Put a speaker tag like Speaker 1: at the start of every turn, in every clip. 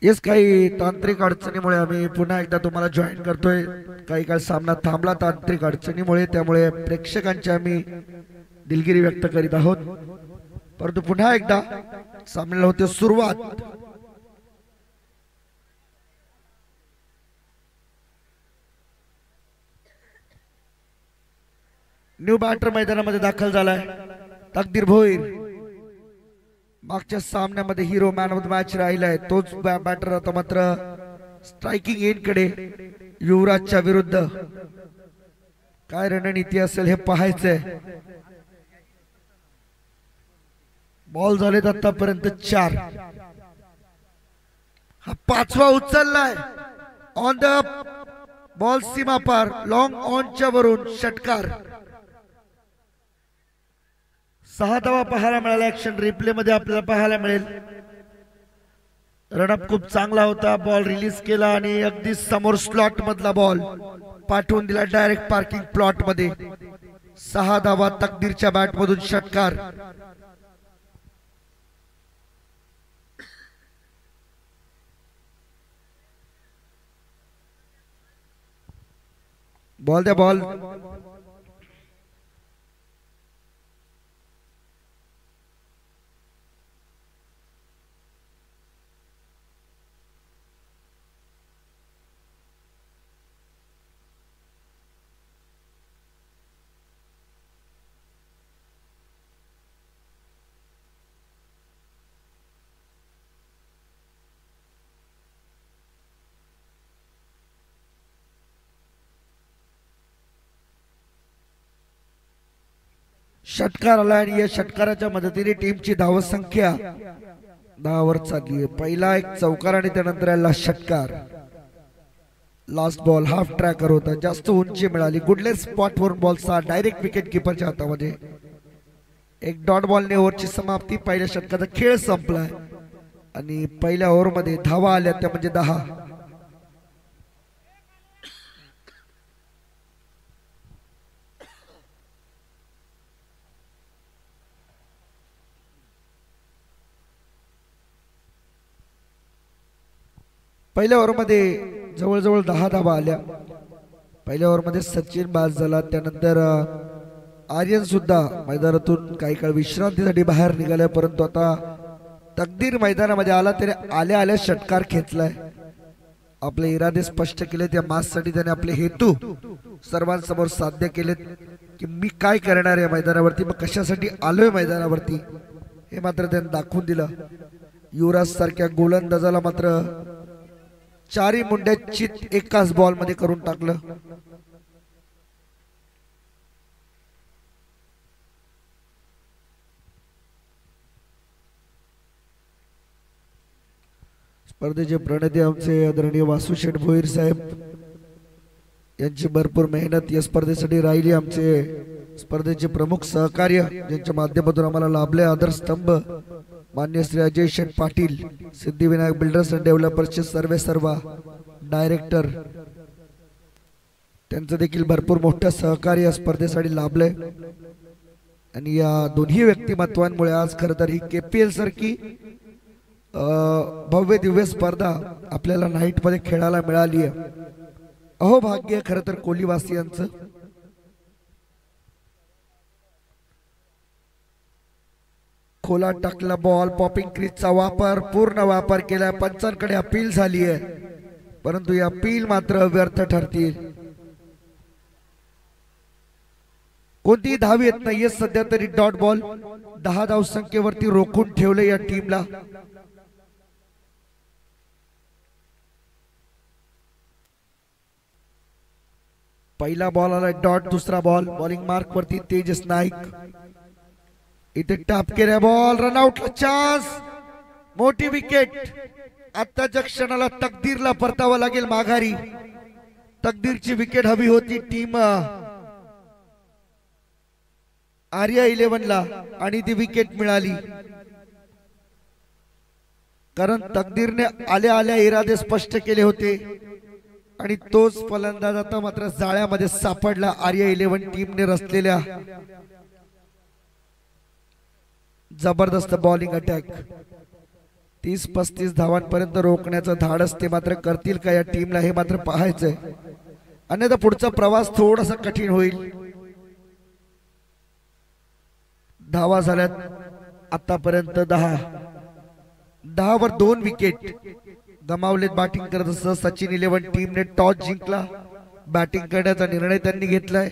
Speaker 1: Yes, काही तांत्रिक अडचणीमुळे आम्ही पुन्हा एकदा तुम्हाला जॉईन करतोय। काही काळ सामना थांबला तांत्रिक अडचणीमुळे, त्यामुळे प्रेक्षकांची आम्ही दिलगिरी व्यक्त करीत आहोत। परंतु पुन्हा एकदा सामन्याला होते सुरुवात। न्यू बॅटर मैदानामध्ये दाखल झालाय तकदीर भोईर। मागच्या सामन्यामध्ये हिरो मॅन ऑफ द मॅच राहिलाय तोच बॅटर आता मात्र स्ट्रायकिंग एंड कडे युवराजच्या विरुद्ध काय रणनीती असेल हे पाहायचंय। बॉल झालेत आतापर्यंत 4, हा 5वा उचललाय ऑन द बॉल सीमा पार लॉंग ऑनच्या वरून षटकार। 6 धावा पाहायला मिळाला। ऍक्शन रिप्ले मध्ये आपल्याला पाहायला मिळेल। रनअप खूप चांगला होता, बॉल रिलीज केला आणि अगदी समोर स्लॉट मधला बॉल पाठवून दिला डायरेक्ट पार्किंग प्लॉट मध्ये। 6 धावा तकदीरच्या बॅट मधून षटकार। बॉल द्या बॉल। षटकार आला आणि या षटकाराच्या मदतीने टीमची धावसंख्या 10 वर चालली आहे। पहिला एक चौकार आणि त्यानंतर आला षटकार। लास्ट बॉल हाफ ट्रॅकर होता, जास्त उंची मिळाली। गुडलेस स्पॉट वर बॉलचा डायरेक्ट विकेट किपरच्या हातामध्ये। एक डॉट बॉलने ओव्हरची समाप्ती। पहिल्या षटकाचा खेळ संपलाय आणि पहिल्या ओव्हरमध्ये धावा आल्या त्या म्हणजे 10। पहिल्या ओव्हरमध्ये जवळजवळ 10 धावा आल्या। पहिल्या ओव्हरमध्ये सचिन बाद झाला, त्यानंतर आर्यन सुद्धा मैदानातून काही काळ विश्रांतीसाठी बाहेर निघाला। परंतु आता तकदीर मैदानामध्ये आला, त्याने आल्या आल्या षटकार खेचलाय। आपले इरादे स्पष्ट केले, त्या मॅचसाठी त्याने आपले हेतू सर्वांसमोर साध्य केलेत की मी काय करणार आहे मैदानावरती, मग कशासाठी आलोय मैदानावरती हे मात्र त्याने दाखवून दिलं। युवराज सारख्या गोलंदाजाला मात्र 4 मुंड्या चित एकाच बॉल मध्ये करून टाकलं। स्पर्धेचे प्रणेते आमचे आदरणीय वासुशेठ भोईर साहेब यांची भरपूर मेहनत या स्पर्धेसाठी राहिली। आमचे स्पर्धेचे प्रमुख सहकार्य ज्यांच्या माध्यमातून आम्हाला लाभले आधारस्तंभ मान्य श्री अजय शेठ पाटील, सिद्धिविनायक बिल्डर्स अँड डेव्हलपर्सचे सर्व डायरेक्टर, त्यांचं देखील भरपूर मोठं सहकार्य स्पर्धेसाठी लाभलंय। आणि या दोन्ही व्यक्तिमत्वांमुळे आज खरं तर ही KPL सारखी भव्य दिव्य स्पर्धा आपल्याला नाईट मध्ये खेळायला मिळाली आहे। अहो भाग्य खरं तर कोलीवासियांचं। खोला टाकला बॉल, पॉपिंग क्रीजचा वापर, पूर्ण वापर केला। पंचांकडे अपील झाली आहे, परंतु ही अपील मात्र व्यर्थ ठरतील। कोणतीही धाव येत नाहीये सध्या तरी। डॉट बॉल 10 धावसंख्येवरती रोखून ठेवले या टीमला। पहिला बॉल आला डॉट, दुसरा बॉल बॉलिंग मार्क वरती तेजस नाईक। इथे टॅप केला बॉल, रनआउटला चान्स, मोठी विकेट। आताच्या क्षणाला तकदीरला परतावं लागेल माघारी। तकदीरची विकेट हवी होती टीम आर्या 11ला आणि ती विकेट मिळाली, कारण तकदीरने आल्या आल्या इरादे स्पष्ट केले होते आणि तोच फलंदाज आता मात्र जाळ्यामध्ये सापडला। आर्या 11 टीमने रचलेल्या जबरदस्त बॉलिंग अटॅक। 30-35 धावांपर्यंत रोखण्याचं धाडस ते मात्र करतील का या टीमला हे मात्र पाहायचंय, अन्यथा पुढचा प्रवास थोडासा कठीण होईल. धावा झाल्यात आतापर्यंत 10 वर 2 विकेट गमावलेत. बॅटिंग करत असताना सचिन 11 टीमने टॉस जिंकला, बॅटिंग करण्याचा निर्णय त्यांनी घेतलाय.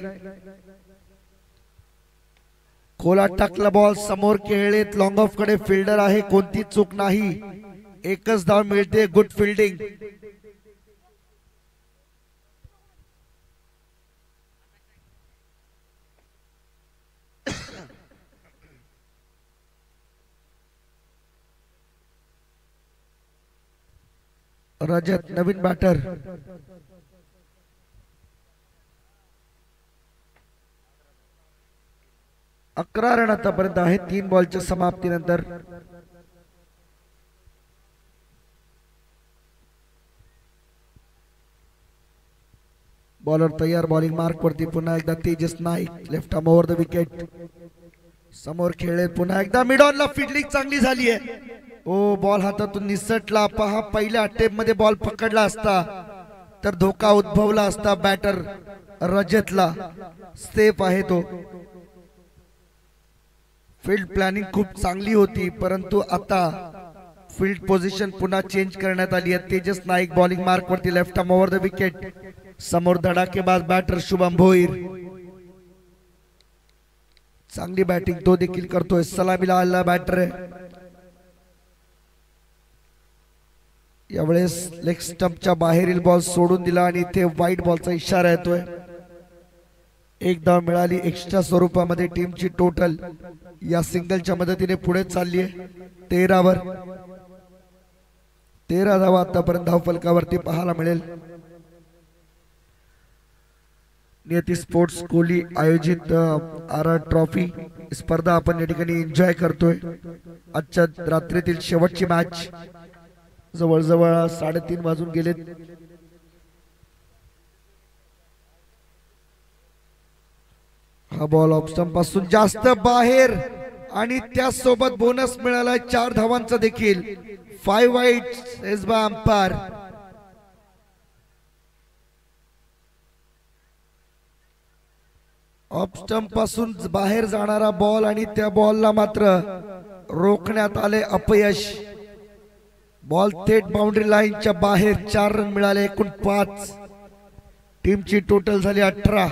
Speaker 1: खोला टाकला बॉल, समोर खेळलेत, लॉंग ऑफ कडे फिल्डर आहे, कोणती चूक नाही, एकच धाव मिळते. Good fielding. रजत नवीन बॅटर. अकरा रन आतापर्यंत आहे 3 बॉलच्या समाप्तीनंतर. बॉलर तयार, बॉलिंग मार्क वरती पुन्हा एकदा Tejas Naik, left arm over the wicket. समोर खेळले, पुन्हा एकदा मिड ऑनला फिल्डिंग चांगली झाली आहे. ओ बॉल हातातून निसटला. पहा, पहिल्या अटेम्प्ट मध्ये बॉल पकडला असता तर धोका उद्भवला असता बॅटर रजतला. सेफ आहे तो. फील्ड प्लॅनिंग खूप चांगली होती, परंतु आता फील्ड पोझिशन पुन्हा चेंज करण्यात आली आहे. तेजस नाईक बॉलिंग मार्क वरती, left arm over the wicket. समोर धडाकेबाज बॅटर शुभम भोईर. चांगली बॅटिंग तो देखील करतोय. सलामीला आलेला बॅटर आहे. यावेळेस लेग स्टंपच्या बाहेरील बॉल सोडून दिला आणि इथे वाईट बॉलचा इशारा येतोय. एक धाव मिळाली एक्स्ट्रा स्वरूपामध्ये. टीमची टोटल या सिंगलच्या मदतीने पुढे चालली आहे 13 वर. 13 धावा आतापर्यंत धावफलकावरती पाहायला मिळेल. नियती स्पोर्ट्स कोहली आयोजित आर ट्रॉफी स्पर्धा आपण या ठिकाणी एन्जॉय करतोय. आजच्या रात्रीतील शेवटची मॅच. जवळजवळ 3:30 वाजून गेलेत. हा बॉल ऑफ स्टंप पासून जास्त बाहेर आणि त्यासोबत बोनस मिळाला 4 धावांचा देखील. 5 white S by umpire. Off stump पासून बाहेर जाणारा बॉल आणि त्या बॉलला मात्र रोखण्यात आले अपयश. बॉल थेट बाउंड्री लाईनच्या बाहेर. 4 रन मिळाले, एकूण 5. टीमची टोटल झाली 18.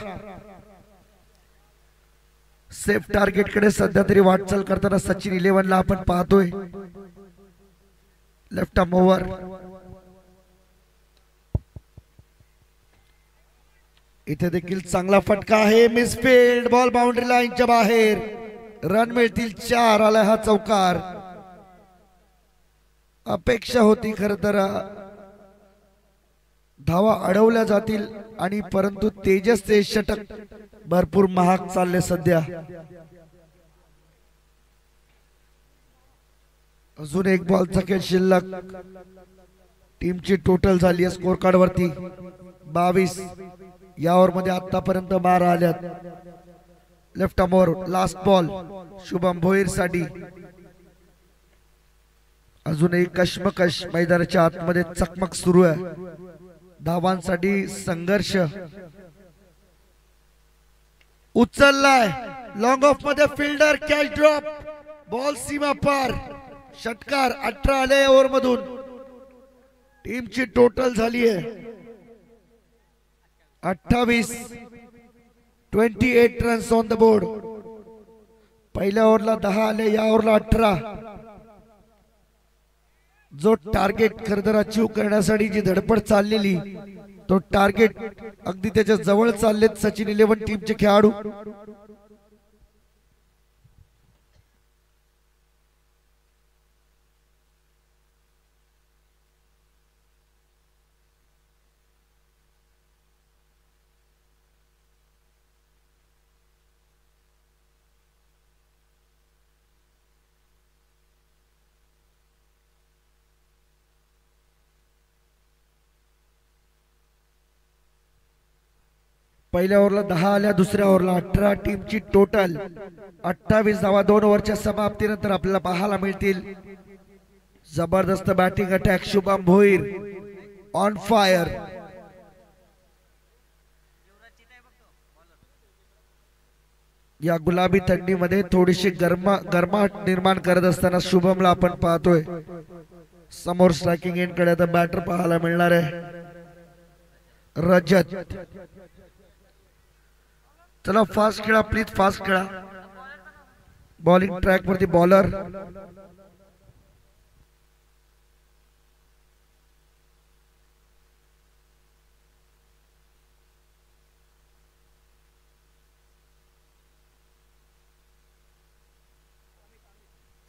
Speaker 1: सेफ टार्गेट कडे सध्या तरी वाटचाल करताना सचिन 11 ला आपण पाहतोय. Left arm over. इथे देखील चांगला फटका आहे. मिसफील्ड, बॉल बाउंड्री लाईनच्या बाहेर. रन मिळतील 4. आला हा चौकार. अपेक्षा होती खर तर धावा अडवल्या जातील आणि परंतु तेजसचे षटक भरपूर महाग चालले सध्या. अजून एक बॉलचा खेळ शिल्लक. टीमची टोटल झाली आहे स्कोर कार्ड वरती 22. या ओव्हर मध्ये आतापर्यंत 12 आल्यात. Left arm over, last ball Shubham Bhoir साठी. अजूनही कश्मकश मैदानाच्या आतमध्ये चकमक सुरू आहे. धावांसाठी संघर्ष. उचललाय लॉंग ऑफ मध्ये फिल्डर, कॅच ड्रॉप, बॉल सीमा पार. षटकार. 18 आले ओव्हर मधून. टीमची टोटल झाली आहे 28. 28 रन्स ऑन द बोर्ड. पहिल्या ओव्हरला 10 आले, या ओव्हरला 18. जो टार्गेट खरतर अचीव करण्यासाठी जी धडपड चाललेली, तो टार्गेट अगदी त्याच्या जवळ चाललेत सचिन 11 टीमचे खेळाडू. पहिल्या ओव्हरला 10 आल्या, दुसऱ्या ओव्हरला 18. टीमची टोटल 28 धावा 2 ओव्हरच्या समाप्तीनंतर आपल्याला पाहायला मिळतील. जबरदस्त batting attack Shubham Bhoir on fire. या गुलाबी थंडीमध्ये थोडीशी गरमाट निर्माण करत असताना शुभमला आपण पाहतोय. समोर स्ट्रायकिंग एंड कडे आता बॅटर पाहायला मिळणार आहे रजत. चला फास्ट खेळा प्लीज, फास्ट खेळा. बॉलिंग ट्रॅक वरती बॉलर.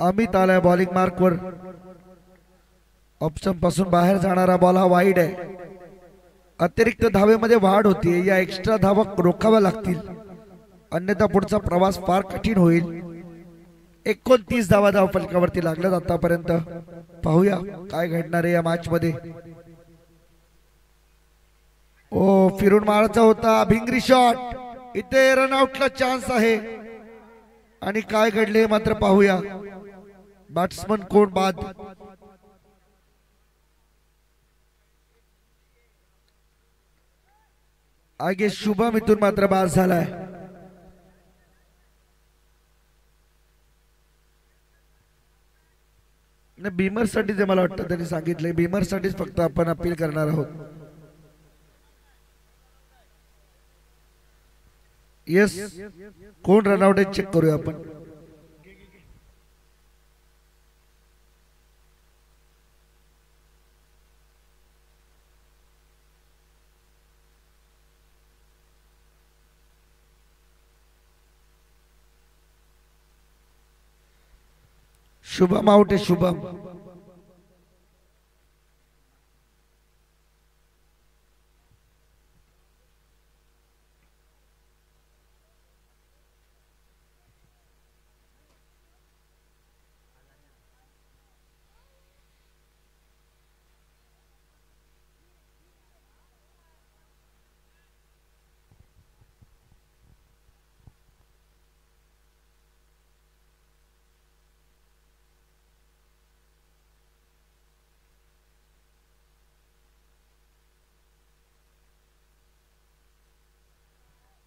Speaker 1: अमित आलाय बॉलिंग मार्क वर. ऑप्शन पासून बाहेर जाणारा बॉल हा वाईड आहे. अतिरिक्त धावेमध्ये वाढ होती. या एक्स्ट्रा धावा रोखाव्या लागतील, अन्यथा पुढचा प्रवास फार कठीण होईल. 29 धावा धाव फलकावरती लागल्यात आतापर्यंत. पाहूया काय घडणार आहे या मॅच मध्ये. ओ फिरून मारायचा होता भिंगरी शॉट. इथे रनआउटला चान्स आहे आणि काय घडले मात्र पाहूया. बॅट्समन कोण बाद. आगे शुभम इथून मात्र बाद झालाय. बीमर साठी जे मला वाटतं त्यांनी सांगितले, बीमर साठीच फक्त आपण अपील करणार आहोत. येस, कोण रनआउट आहे चेक करूया आपण. शुभम आउट आहे. शुभम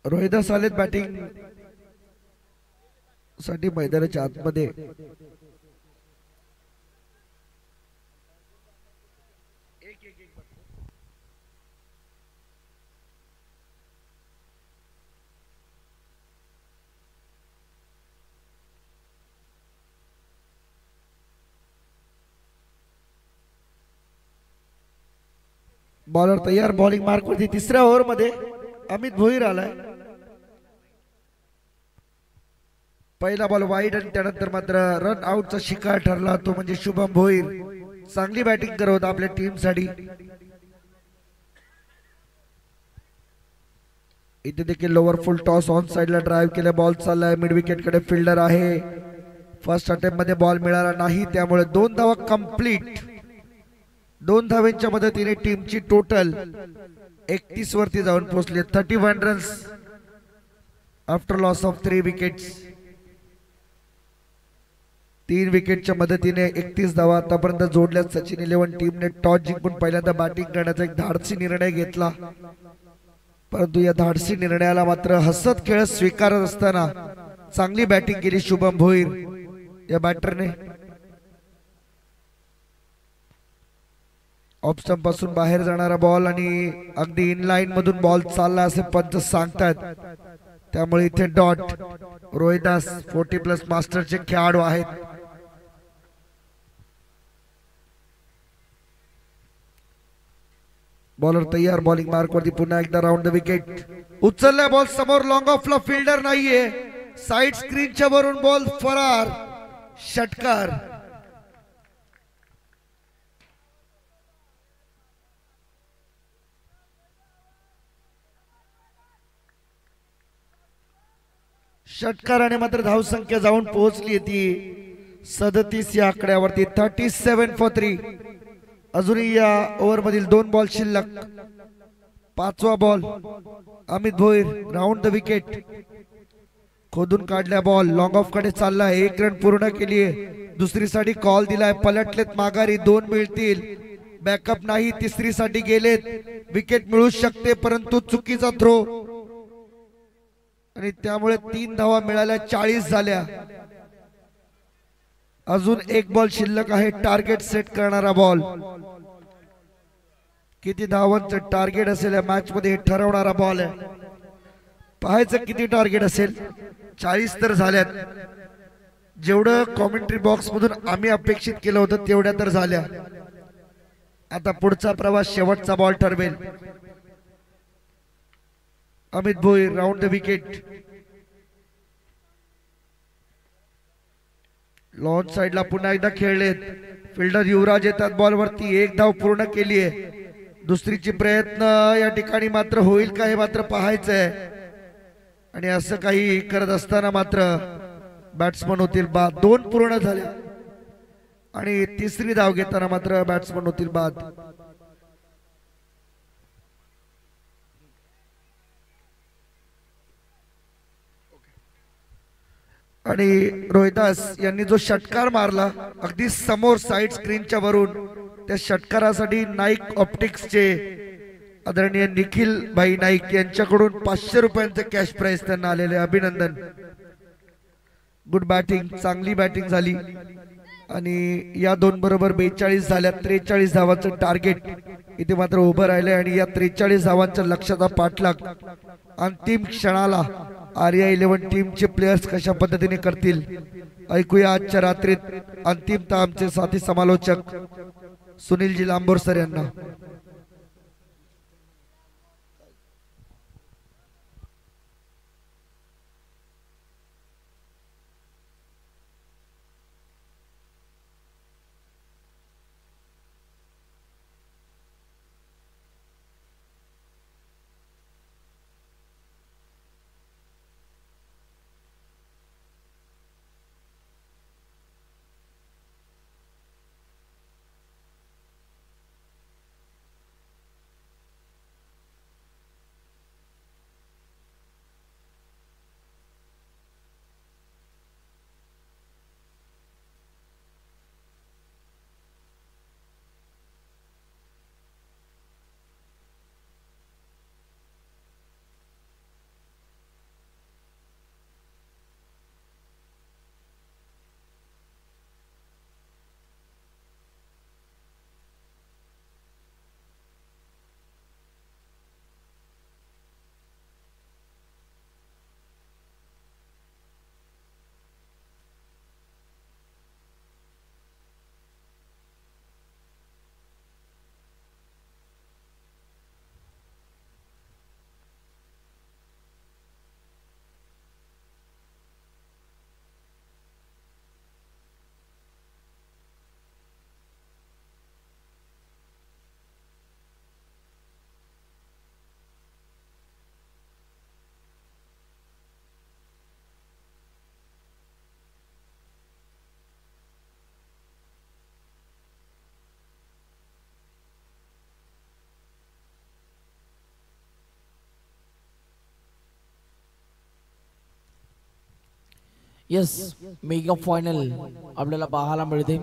Speaker 1: रोहिदास आलेत बॅटिंग साठी मैदानाच्या आतमध्ये. बॉलर तयार. बॉलिंग मार्क वरती तिसऱ्या ओव्हर मध्ये अमित भोईर आलाय. पहिला बॉल वाईड आणि त्यानंतर मात्र रन आउटचा शिकार ठरला तो म्हणजे शुभम भोईर. चांगली बॅटिंग करत होता आपल्या टीम साठी. इथे देखील लोअर फुल टॉस ऑन साइडला ड्राइव्ह केला. बॉल चाललाय मिड विकेट कडे. फिल्डर आहे. फर्स्ट अटेम्प्ट मध्ये बॉल मिळाला नाही, त्यामुळे 2 धावा कंप्लीट. 2 धावांच्या मदतीने टीमची टोटल 31 वरती जाऊन पोहोचली. 31 runs after loss of 3 wickets. 3 विकेटच्या मदतीने 31 धावा आतापर्यंत जोडल्या. सचिन 11 टीमने टॉस जिंकून पहिल्यांदा बॅटिंग करण्याचा एक धाडसी निर्णय घेतला, परंतु या धाडसी निर्णयाला मात्र हसत खेळत स्वीकारत असताना चांगली बॅटिंग केली शुभम भोईर या बॅटरने. ऑफ स्टंप पासून बाहेर जाणारा बॉल आणि अगदी इनलाईन मधून बॉल चालला असे पंच सांगतात, त्यामुळे इथे डॉट. रोहिदास 40+ मास्टरचे खेळाडू आहेत. बॉलर तयार. बॉलिंग मार्क वरती पुन्हा एकदा राऊंड द विकेट. उचलला बॉल समोर. लॉंग ऑफला फिल्डर नाहीये. साइड स्क्रीनच्या वरून बॉल फरार. षटकार. षटकाराने मात्र धावसंख्या जाऊन पोहोचली ती 37 या आकड्यावरती. 37 फॉर 3. अजूनही या ओव्हर मधील 2 बॉल शिल्लक. 5वा ball. Amit Bhoir round the wicket. खोदून काढल्या बॉल. लॉंग ऑफ कडे चालला. 1 रन पूर्ण केली. दुसरीसाठी कॉल दिलाय, पलटलेत माघारी, 2 मिळतील. बॅकअप नाही, तिसरीसाठी गेलेत. विकेट मिळू शकते परंतु चुकीचा थ्रो आणि त्यामुळे 3 धावा मिळाल्या, 40 झाल्या. अजून 1 बॉल शिल्लक आहे. टार्गेट सेट करणारा बॉल. किती धावांचं टार्गेट असेल या मॅच मध्ये हे ठरवणारा बॉल आहे. पाहायचं किती टार्गेट असेल. 40 तर झाल्यात. जेवढं कॉमेंट्री बॉक्स मधून आम्ही अपेक्षित केलं होतं तेवढ्या तर झाल्या. आता पुढचा प्रवास शेवटचा बॉल ठरवेल. Amit Bhoir round the wicket. Launch साइडला पुन्हा एकदा खेळलेत. फिल्डर युवराज येतात बॉल वरती. 1 धाव पूर्ण केली आहे. दुसरीची प्रयत्न या ठिकाणी मात्र होईल का हे मात्र पाहायचंय. आणि असं काही करत असताना मात्र बॅट्समन होतील बाद. 2 पूर्ण झाले आणि तिसरी धाव घेताना मात्र बॅट्समन होतील बाद. आणि रोहिदास यांनी जो षटकार मारला अगदी समोर साइड स्क्रीनच्या वरून, त्या षटकारासाठी नाईक ऑप्टिक्सचे आदरणीय निखिल भाई नाईक यांच्याकडून 500 रुपयांचे कॅश प्राइज त्यांना आलेले. अभिनंदन. गुड बॅटिंग, चांगली बॅटिंग झाली. आणि या 2 बरोबर 42 झाल्या. 43 धावांचं टार्गेट इथे मात्र उभं राहिले आणि या 43 धावांच्या लक्ष्याचा पाठलाग अंतिम क्षणाला आर्या 11 टीमचे प्लेयर्स कशा पद्धतीने करतील ऐकूया आजच्या रात्रीत अंतिमतः आमचे साथी समालोचक सुनीलजी लांबोर सर यांना.
Speaker 2: यस, मेगा फायनल आपल्याला पाहायला मिळते.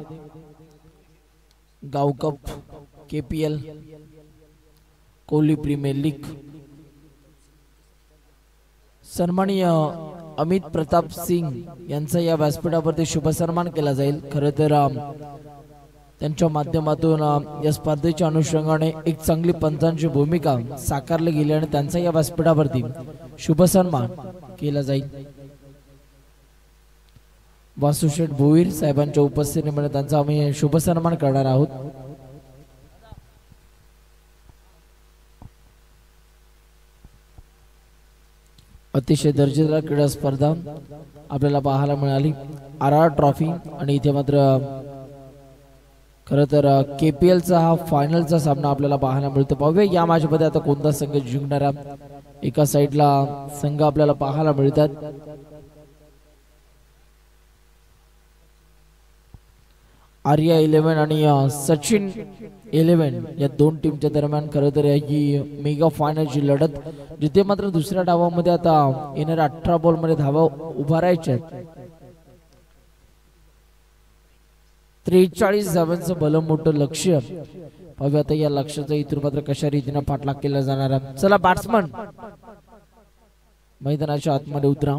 Speaker 2: गाव cup, KPL, Kohli premier league. सन्माननीय अमित प्रताप सिंग यांचा या व्यासपीठावरती शुभ सन्मान केला जाईल. खरं तर त्यांच्या माध्यमातून या स्पर्धेच्या अनुषंगाने एक चांगली पंचांची भूमिका साकारली गेली आणि त्यांचा या व्यासपीठावरती शुभ सन्मान केला जाईल. वासुशेठ भोईर साहेबांच्या उपस्थितीमध्ये त्यांचा आम्ही शुभ सन्मान करणार आहोत. अतिशय दर्जेदार क्रीडा स्पर्धा आपल्याला पाहायला मिळाली. RR ट्रॉफी आणि इथे मात्र खरं तर KPL चा हा फायनलचा सामना आपल्याला पाहायला मिळतो. पाहूया या मॅच मध्ये आता कोणता संघ जिंकणार. एका साइडला संघ आपल्याला पाहायला मिळतात. आर्या 11 आणि सचिन 11 या 2 टीमच्या दरम्यान खरं तर ही मेगा फायनलची लढत, जिथे मात्र दुसऱ्या डावामध्ये आता येणाऱ्या 18 बॉल मध्ये धावा उभारायच्या. 43 धावांचं भलं मोठं लक्ष. पाहूया आता या लक्ष्याचा इथून मात्र कशा रीतीने पाठलाग केला जाणार आहे. चला बॅट्समन मैदानाच्या आतमध्ये उतरा.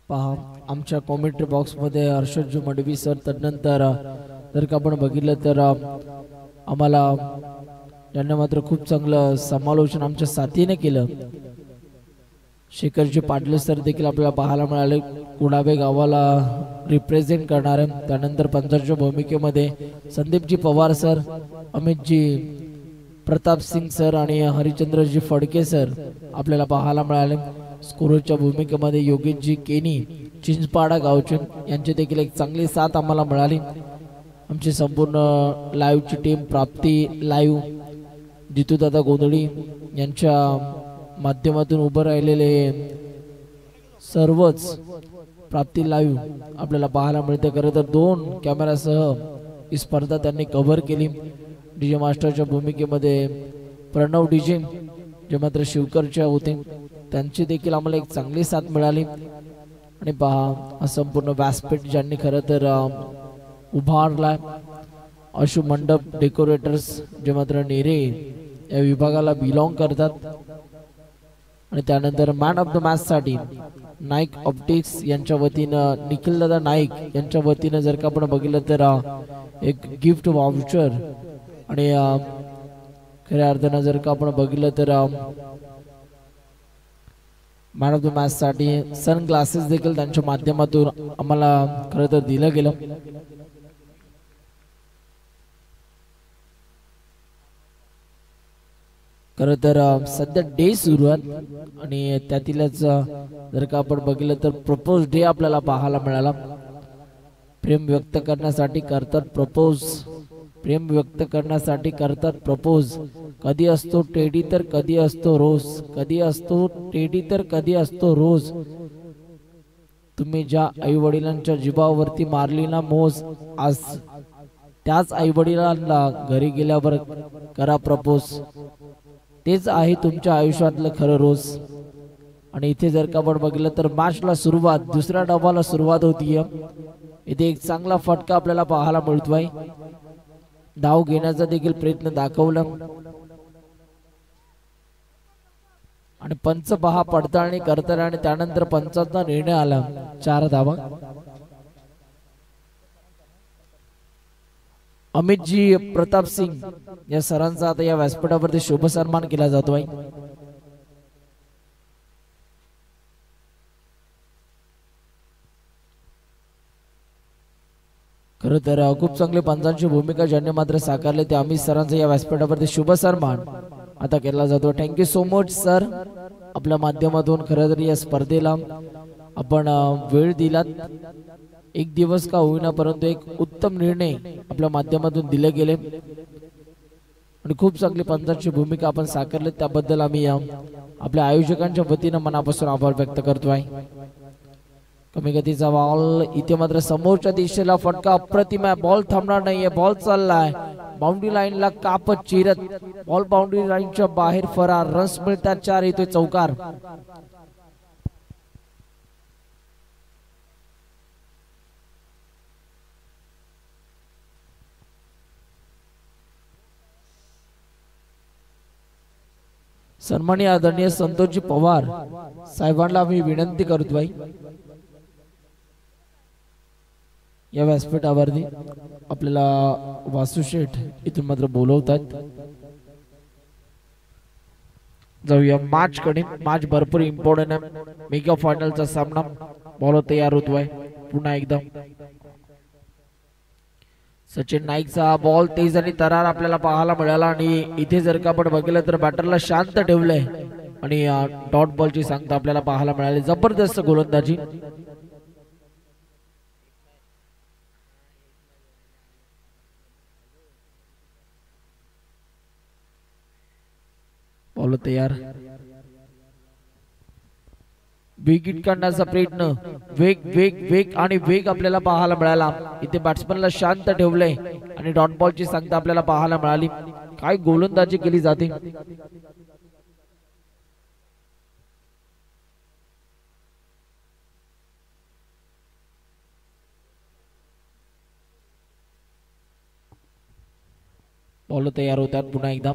Speaker 2: पहा आमच्या कॉमेंट्री बॉक्स मध्ये हर्षद मडवी सर, तदनंतर जर का आपण बघितलं तर आम्हाला यांनी मात्र खूप चांगलं समालोचन आमच्या साथीने केलं. शेखरजी पाटले सर देखील आपल्याला पाहायला मिळाले, कुडाबे गावाला रिप्रेझेंट करणारे. त्यानंतर पंचांच्या भूमिकेमध्ये संदीपजी पवार सर, अमितजी प्रताप सिंग सर आणि हरिचंद्रजी फडके सर आपल्याला पाहायला मिळाले. स्कोरच्या भूमिकेमध्ये योगेशजी केनी चिंचपाडा गावचे यांची देखील एक चांगली साथ आम्हाला मिळाली. आमची संपूर्ण लाईव्हची टीम, प्राप्ती लाईव्ह, जितूदादा गोंधळी यांच्या माध्यमातून उभं राहिलेले सर्वच प्राप्ती लाईव्ह आपल्याला पाहायला मिळते. खरं तर 2 कॅमेरासह ही स्पर्धा त्यांनी कव्हर केली. डीजे मास्टरच्या भूमिकेमध्ये प्रणव डीजे जे मात्र शिवकरच्या होते, त्यांची देखील आम्हाला एक चांगली साथ मिळाली. आणि पहा हा संपूर्ण व्यासपीठ ज्यांनी खरं तर उभारला, अशु मंडप डेकोरेटर्स जे मात्र नेरे या विभागाला बिलॉंग करतात. आणि त्यानंतर मॅन ऑफ द मॅच साठी नाईक ऑप्टिक्स यांच्या वतीनं निखिल दादा नाईक यांच्या वतीनं जर का आपण बघितलं तर एक गिफ्ट वाउचर आणि खऱ्या अर्थानं जर का आपण बघितलं तर मॅन ऑफ द मॅच साठी सन ग्लासेस देखील त्यांच्या माध्यमातून आम्हाला खरं तर दिलं गेलं. खरं तर सध्या डे सुरू आहेत आणि त्यातीलच जर का आपण बघितलं तर प्रपोज डे आपल्याला पाहायला मिळाला. प्रेम व्यक्त करण्यासाठी करतात प्रपोज, प्रेम व्यक्त करण्यासाठी करतात प्रपोज. कधी असतो टेडी तर कधी असतो रोज, कधी असतो टेडी तर कधी असतो रोज. तुम्ही ज्या आई वडिलांच्या जीवावरती मारली ना मोज, आज त्याच आई वडिलांना घरी गेल्यावर करा प्रपोज. तेच आहे तुमच्या आयुष्यातलं खरं रोज. आणि इथे जर का आपण बघितलं तर मॅचला सुरुवात, दुसऱ्या डावाला सुरुवात होतीये. इथे एक चांगला फटका आपल्याला पाहायला मिळतोय. धाव घेण्याचा देखील प्रयत्न दाखवला आणि पंच पहा पडताळणी करतात आणि त्यानंतर पंचाचा निर्णय आला 4 धावा. अमितजी प्रताप सिंग या सरांचा आता या व्यासपीठावरती शुभ सन्मान केला जातोय. खरं तर खूप चांगली पंचांची भूमिका ज्यांनी मात्र साकारले ते अमित सरांचा या व्यासपीठावरती शुभ सन्मान आता केला जातो. थँक्यू सो मच सर, आपल्या माध्यमातून खरं तर या स्पर्धेला आपण वेळ दिलात. एक दिवस का होईना परंतु एक उत्तम निर्णय आपल्या माध्यमातून दिले गेले आणि खूप चांगली पंचांची भूमिका आपण साकारले, त्याबद्दल आम्ही आपल्या आयोजकांच्या वतीनं मनापासून आभार व्यक्त करतोय. कमी गतीचा बॉल, इथे मात्र समोरच्या दिशेला फटका अप्रतिम आहे. बॉल थांबणार नाहीये, बॉल चाललाय बाउंड्री लाईनला कापत चिरत, बॉल बाउंड्री लाईनच्या बाहेर फरार. रन्स मिळतात 4, येतोय चौकार. सन्माननीय आदरणीय संतोषजी पवार साहेबांना मी विनंती करतोय या व्यासपीठावरती आपल्याला वासू शेठ इथून मात्र बोलवतात. जाऊया मॅच कडे. मॅच भरपूर इम्पॉर्टंट आहे. मेगा फायनलचा सामना. बॉल तयार होतोय पुन्हा एकदा. सचिन नाईकचा बॉल तेज आणि तरार आपल्याला पाहायला मिळाला आणि इथे जर का आपण बघितलं तर बॅटरला शांत ठेवलंय आणि डॉट बॉलची सांगता आपल्याला पाहायला मिळाली. जबरदस्त गोलंदाजी. बॉल तयार. विकेट काढण्याचा प्रयत्न, वेग वेग वेग आणि वेग आपल्याला पाहायला मिळाला. इथे बॅट्समनला शांत ठेवले आणि डॉट बॉलची संख्या आपल्याला पाहायला मिळाली. काय गोलंदाजी केली जाते. बॉल तयार होतात पुन्हा एकदा.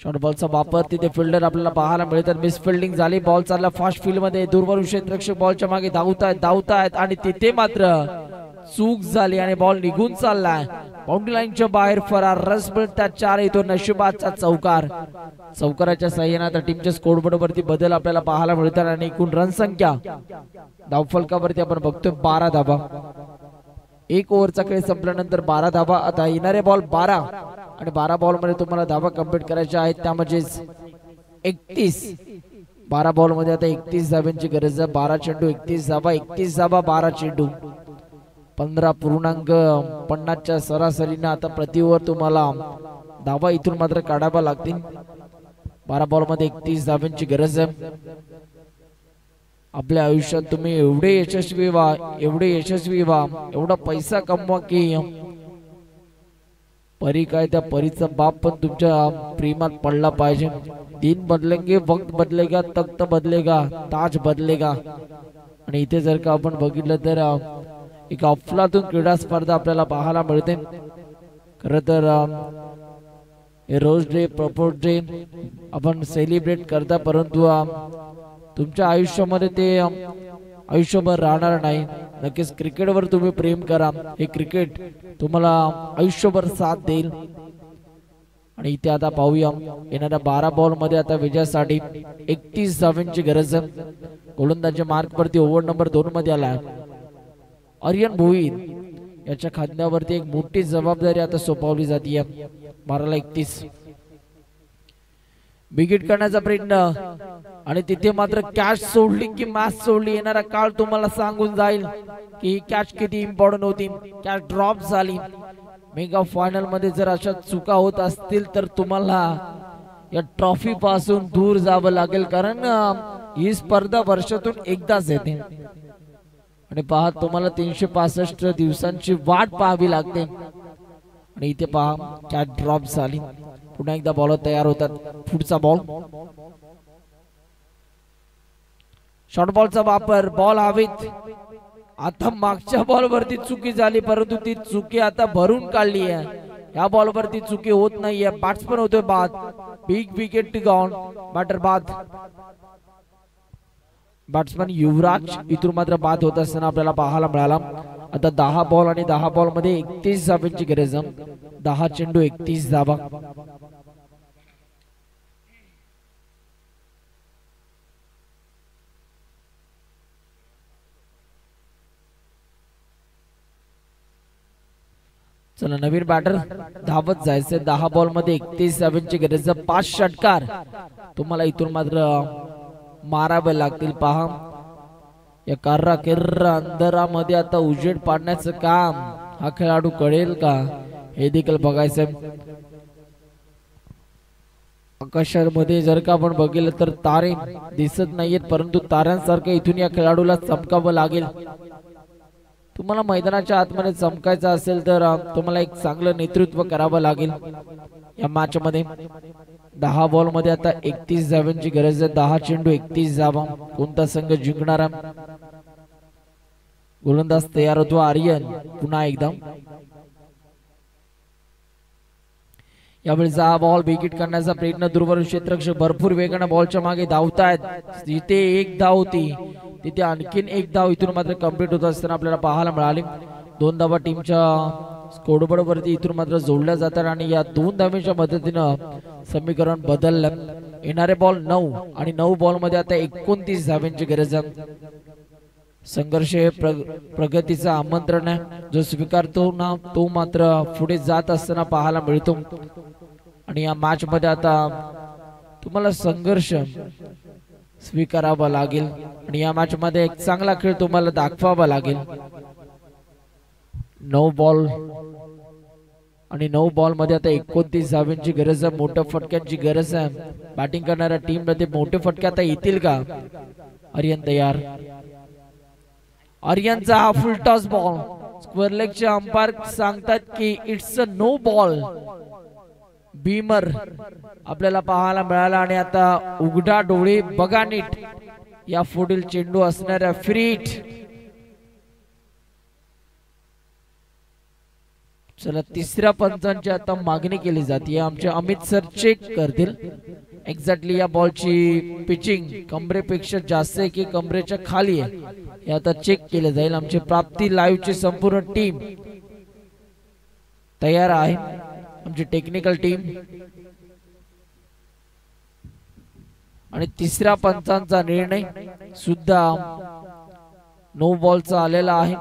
Speaker 2: शॉर्ट बॉलचा वापर, तिथे फिल्डर आपल्याला पाहायला मिळतात. मिस फिल्डिंग झाली. बॉल चालला फास्ट फील्ड मध्ये. दूरवरून क्षेत्ररक्षक बॉलच्या मागे धावतायत आणि तिथे मात्र चूक झाली आणि बॉल निघून चाललाय. बाउंड्री लाईनच्या बाहेर फरार. रस मिळतात 4. येतो नशिबाचा चौकार. चौकाराच्या साह्याने आता टीमच्या स्कोरबोर्ड वरती बदल आपल्याला पाहायला मिळतात आणि एकूण रन संख्या धावफलकावरती आपण बघतोय 12 धावा. 1 ओव्हरचा खेळ संपल्यानंतर 12 धावा. आता येणारे बॉल 12 आणि 12 बॉल मध्ये तुम्हाला धावा कंप्लीट करायच्या आहेत. त्यामध्ये 31. 12 बॉल मध्ये आता 31 धाव्यांची गरज आहे. 12 चेंडू 31 धावा. 31 धावा 12 चेंडू 15.50च्या सरासरीने आता प्रति ओव्हर तुम्हाला धावा इथून मात्र काढावा लागतील. 12 बॉल मध्ये 31 धाव्यांची गरज आहे. आपल्या आयुष्यात तुम्ही एवढे यशस्वी व्हा, एवढा पैसा कमवा की परी काय त्या परीचा बाप पण तुमच्या प्रेमात पडला पाहिजे. दिन बदलेंगे, वक्त बदलेगा, तख्त बदलेगा, ताज बदलेगा. आणि इथे जर का आपण बघितलं तर एक अफलातून क्रीडा स्पर्धा आपल्याला पाहायला मिळते. खरं तर रोज डे, प्रपोज डे आपण सेलिब्रेट करता, परंतु तुमच्या आयुष्यामध्ये ते आयुष्यभर राहणार नाही. नक्कीच क्रिकेटवर तुम्ही प्रेम करा. हे क्रिकेट तुम्हाला आयुष्यभर साथ देईल. आणि इथे आता पाहूया येणाऱ्या 12 बॉल मध्ये आता विजयासाठी 31 धावांची गरज आहे. गोलंदाजी मार्क वरती ओव्हर नंबर 2 मध्ये आला. आर्यन भोईर याच्या खांद्यावरती एक मोठी जबाबदारी आता सोपवली जाते. 12ला 31. विकेट करण्याचा प्रयत्न आणि तिथे मात्र कॅच सोडली की मॅच सोडली. येणारा काळ तुम्हाला सांगून जाईल की कॅच किती इम्पॉर्टंट होती. कॅच ड्रॉप झाली. मेगा फायनल मध्ये जर अशा चुका होत असतील तर तुम्हाला या ट्रॉफी पासून दूर जावं लागेल, कारण ही स्पर्धा वर्षातून एकदाच येते आणि पहा तुम्हाला 365 दिवसांची वाट पाहावी लागते. आणि इथे पहा कॅच ड्रॉप झाली. पुन्हा एकदा बॉलर तयार होतात. पुढचा बॉल, शॉर्ट बॉलचा वापर. बॉल हवेत. आता मागच्या बॉल वरती चुकी झाली, परंतु ती चुकी आता भरून काढली आहे. या बॉल वरती चुकी होत नाहीये. बॅट्समन होतोय बाद. Big wicket gone. बॅटर बाद. बॅट्समन युवराज इथून मात्र बाद होत असताना आपल्याला पाहायला मिळाला. आता 10 बॉल आणि 10 बॉल मध्ये 31 धावांची गरज. 10 चेंडू 31 धावा. चला नवीन बॅटर धावत जायचे. 10 बॉल मध्ये 31 धावांची गरज. 5 षटकार तुम्हाला इथून मात्र मारावे लागतील. पहा या कर्रा किर्रा अंधारामध्ये आता उजेड पाडण्याचं काम हा खेळाडू कळेल का हे देखील बघायचं. आकाशामध्ये जर का आपण बघितलं तर तारे दिसत नाहीयेत, परंतु ताऱ्यांसारखं इथून या खेळाडूला चमकावं लागेल. तुम्हाला मैदानाच्या आतमध्ये चमकायचं असेल तर तुम्हाला एक चांगलं नेतृत्व करावं लागेल. या मॅच मध्ये 10 बॉल मध्ये आता 31 धावांची गरज आहे. 10 चेंडू 31 धावा. कोणता संघ जिंकणार? गोलंदाज तयार होतो आर्यन. पुन्हा एकदा यावेळी हा बॉल विकेट करण्याचा प्रयत्न. दुर्वरून क्षेत्ररक्षक भरपूर वेगाने बॉलच्या मागे धावतायत. तिथे 1 धाव होती, तिथे आणखीन 1 धाव इथून मात्र कंप्लीट होत असताना आपल्याला पाहायला मिळाली. 2 धावा टीमच्या स्कोरबोर्ड वरती इथून मात्र जोडल्या जातात आणि या 2 धावांच्या मदतीनं समीकरण बदललं. येणारे बॉल 9 आणि 9 बॉल मध्ये आता 29 धावांची गरज आहे. संघर्ष हे प्रगतीचा आमंत्रण आहे. जो स्वीकारतो ना तो मात्र पुढे जात असताना पाहायला मिळतो. आणि या मॅच मध्ये आता तुम्हाला संघर्ष स्वीकारावा लागेल आणि या मॅच मध्ये एक चांगला खेळ तुम्हाला दाखवावा लागेल. 9 बॉल आणि 9 बॉल मध्ये आता 29 धावांची गरज आहे, मोठ्या फटक्यांची गरज आहे. बॅटिंग करणाऱ्या टीम मध्ये मोठे फटके आता येतील का? आर्यन तयार. आर्यनचा हा फुल टॉस बॉल. स्क्वेअर लेगचे अंपायर सांगतात की it's a no ball. Beamer आपल्याला पाहायला मिळाला आणि आता उघडा डोळे बघा नीट. या पुढील चेंडू असणाऱ्या फ्री हिट. चला तिसऱ्या पंचांची आता मागणी केली जाते. आमचे अमित सर चेक करतील एक्झॅक्टली या बॉलची पिचिंग कमरेपेक्षा जास्त आहे की कमरेच्या खाली आहे हे आता चेक केले जाईल. आमची प्राप्ती लाईव्ह ची संपूर्ण टीम तयार आहे. आमची टेक्निकल टीम आणि तिसऱ्या पंचांचा निर्णय सुद्धा नो बॉलचा आलेला आहे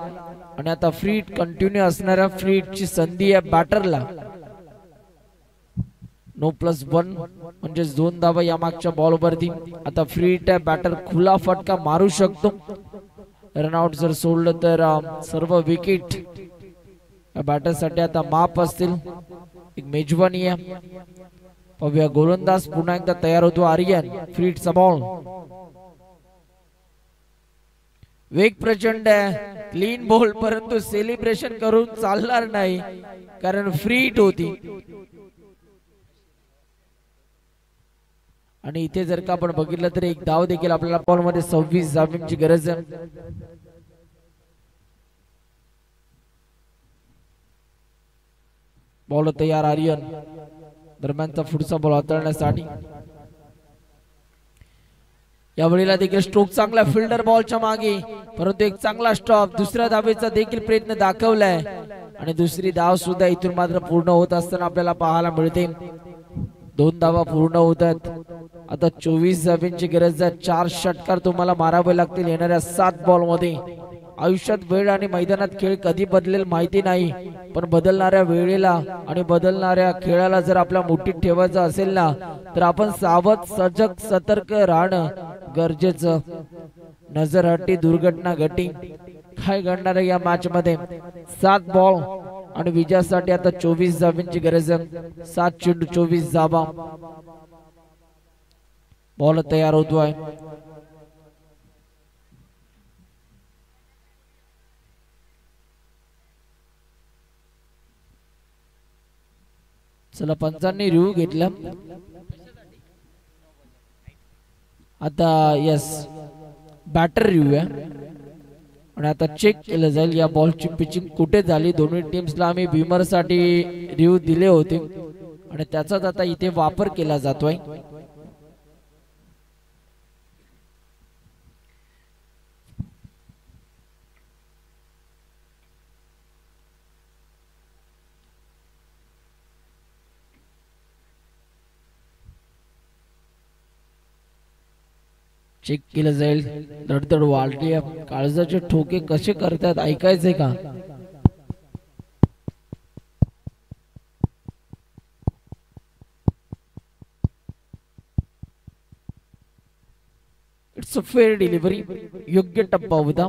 Speaker 2: आणि आता फ्री हिट कंटिन्यू असणाऱ्या फ्री हिटची संधी आहे बॅटरला. नो प्लस 1 म्हणजे 2 धावा या मागच्या बॉलवरती. आता फ्री हिट आहे, बॅटर खुला फटका मारू शकतो. रनआउट जर सोडलं तर सर्व विकेट या बॅटरसाठी आता माफ असतील. एक मेजवानी आहे. पाहूया गोलंदाज पुन्हा एकदा तयार होतो. आर्यन फ्री हिटचा बॉल. वेग प्रचंड आहे, क्लीन बॉल, परंतु सेलिब्रेशन करून चालणार नाही कारण फ्री हिट होती. आणि इथे जर का आपण बघितलं तर एक धाव देखील आपल्याला बॉल मध्ये 26 धावांची गरज आहे. बॉल तयार. आर्यन दरम्यानचा पुढचा बॉल हाताळण्यासाठी या वेळेला देखील स्ट्रोक चांगला फिल्डर बॉलच्या मागे, परंतु एक चांगला स्टॉप. दुसऱ्या धावेचा देखील प्रयत्न दाखवलाय आणि दुसरी धाव सुद्धा इथून मात्र पूर्ण होत असताना आपल्याला पाहायला मिळते. 2 धावा पूर्ण होतात. आता 24 धावांची गरज आहे. 4 षटकार तुम्हाला मारावे लागतील येणाऱ्या 7 बॉल मध्ये. आयुष्यात वेळ आणि मैदानात खेळ कधी बदलेल माहिती नाही, पण बदलणाऱ्या वेळेला आणि बदलणाऱ्या खेळाला जर आपल्या मुठीत ठेवायचं असेल ना तर आपण सावध सजग सतर्क राहणं गरजेचं. नजर हटी दुर्घटना घटी. काय घडणार आहे या मॅच मध्ये? 7 बॉल आणि विजयासाठी आता 24 धावांची गरज आहे. 7 चेंडू 24 धावा. बॉल तयार होतोय. चला पंचांनी रिव्ह्यू घेतला. आता यस बॅटर रिव्ह्यू आहे आणि आता चेक केलं जाईल या बॉलची पिचिंग कुठे झाली. दोन्ही टीम्सला आम्ही बीमर साठी रिव्ह्यू दिले होते आणि त्याचाच आता इथे वापर केला जातोय. चेक केलं जाईल. धडधड वाढली. काळजाचे ठोके कसे करतात ऐकायचे का? It's a fair delivery. योग्य टप्पा होता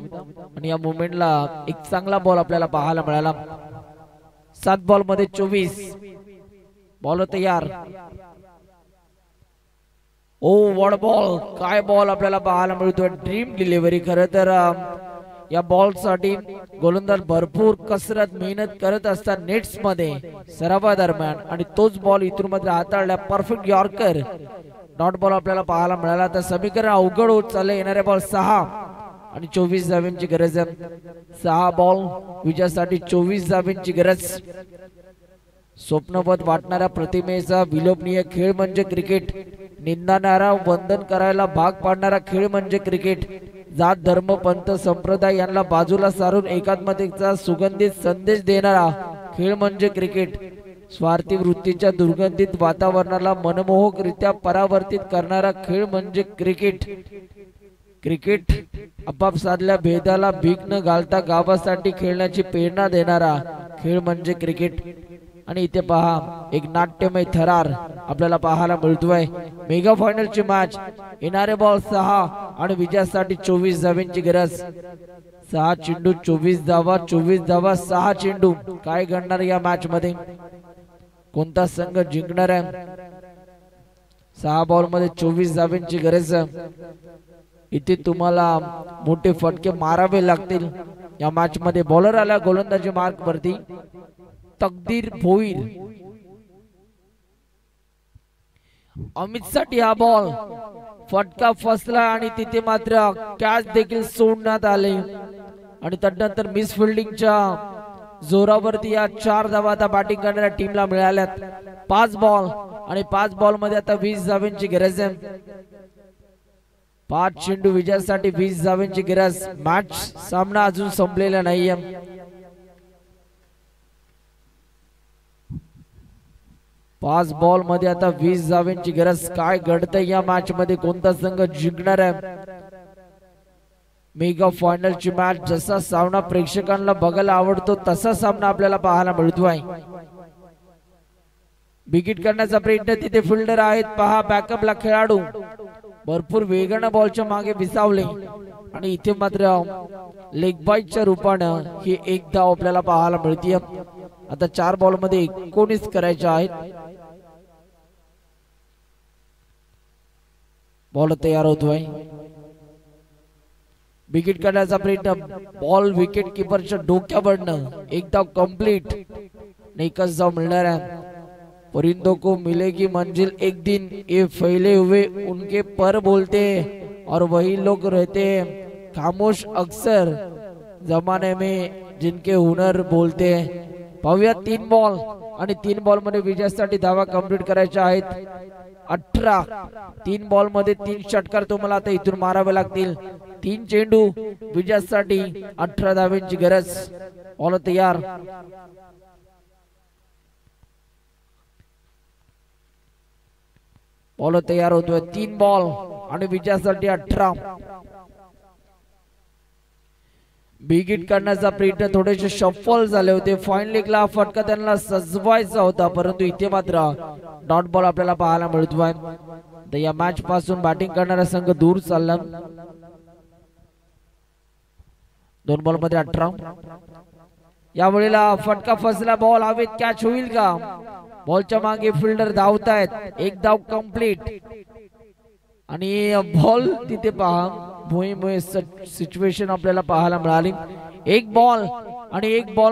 Speaker 2: आणि या मोमेंटला एक चांगला बॉल आपल्याला पाहायला मिळाला. 7 बॉल मध्ये 24. बॉल तयार. ओ वॉट बॉल. काय बॉल आपल्याला पाहायला मिळतोय. Dream delivery. खरं तर या बॉल साठी गोलंदाज भरपूर कसरत मेहनत करत असतात नेट्स मध्ये सरावादरम्यान आणि तोच बॉल इथून मात्र हाताळला. Perfect yorker. डॉट बॉल आपल्याला पाहायला मिळाला. तर समीकरण अवघड होत चालले. येणारे बॉल 6 आणि 24 धावांची गरज आहे. 6 बॉल विजयासाठी 24 धावांची गरज. स्वप्नवत वाटणाऱ्या प्रतिमेचा विलोभनीय खेळ म्हणजे क्रिकेट. निंदणारा वंदन करायला भाग पाडणारा खेळ म्हणजे क्रिकेट. जात धर्म पंथ संप्रदाय यांना बाजूला सारून एकात्मतेचा सुगंधित संदेश देणारा खेळ म्हणजे क्रिकेट. स्वार्थी वृत्तीच्या दुर्गंधित वातावरणाला मनमोहकरित्या परावर्तित करणारा खेळ म्हणजे क्रिकेट. क्रिकेट आपाप साधल्या भेदाला भीक न घालता गावासाठी खेळण्याची प्रेरणा देणारा खेळ म्हणजे क्रिकेट. आणि इथे पहा एक नाट्यमय थरार आपल्याला पाहायला मिळतोय. मेगा फायनलची मॅच. येणारे बॉल 6 आणि विजयासाठी 24 धावांची गरज. 6 चेंडू 24 धावा. 24 धावा 6 चेंडू. काय घडणार या मॅच मध्ये? कोणता संघ जिंकणार आहे? 6 बॉल मध्ये 24 धावांची गरज आहे. इथे तुम्हाला मोठे फटके मारावे लागतील. या मॅच मध्ये बॉलर आला गोलंदाजी मार्क वरती, तकदीर भोईर. अमित साठी हा बॉल फटका फसला आणि तिथे मात्र कॅच देखील सोडण्यात आले आणि त्यानंतर मिस फिल्डिंगच्या जोरावरती या 4 धावा आता बॅटिंग करणाऱ्या टीमला मिळाल्यात. 5 बॉल आणि 5 बॉल मध्ये आता 20 धावांची गरज आहे. 5 चेंडू विजयासाठी 20 धावांची गरज. मॅच सामना अजून संपलेला नाहीये. पाच बॉल मध्ये आता 20 धावांची गरज. काय घडतंय या मॅच मध्ये? कोणता संघ जिंकणार आहे? मेगा फायनल ची मॅच जसा सामना प्रेक्षकांना बघायला आवडतो तसा सामना आपल्याला पाहायला मिळतोय. विकेट करण्याचा प्रयत्न, तिथे फिल्डर आहेत पहा. बॅकअपला खेळाडू भरपूर वेगाने बॉलच्या मागे विसावले आणि इथे मात्र लेग बाईटच्या रूपानं ही एक धाव आपल्याला पाहायला मिळते. आता 4 बॉल मध्ये 19 करायच्या आहेत. बॉल तयार होतोय. विकेट करण्याचा प्रयत्न, बॉल विकेट किपरच्या डोक्यावरनं. एक धाव कंप्लीट, एकच धाव मिळणार आहे. परिंदों को मिलेगी मंजिल एक दिन, ये फैले हुए उनके पर बोलते और वही लोग रहते खामोश अक्सर जमाने में जिनके हुनर बोलते. पाहूया 3 बॉल आणि 3 बॉल मध्ये विजयासाठी धावा कंप्लीट करायच्या आहेत. 18. 3 बॉल मध्ये 3 षटकार तुम्हाला आता इथून मारावे लागतील. 3 चेंडू विजयासाठी 18 धावांची गरज. बॉल तयार. बॉल तयार होतोय. 3 बॉल आणि विजयासाठी 18. विकेट करण्याचा प्रयत्न थोडेसे शफल झाले होते. फाईन लेगला फटका त्यांना सजवायचा होता, परंतु इथे मात्र डॉट बॉल आपल्याला पाहायला मिळतोय. तर या मॅच पासून बॅटिंग करणारा संघ दूर चालला. 2 बॉल मध्ये 18. यावेळेला फटका फसला. बॉल हवेत कॅच होईल का? बॉलच्या मागे फिल्डर धावतायत. एक धाव कंप्लीट आणि बॉल तिथे पहा भुईमुळे सिच्युएशन आपल्याला पाहायला मिळाली. 1 बॉल आणि 1 बॉल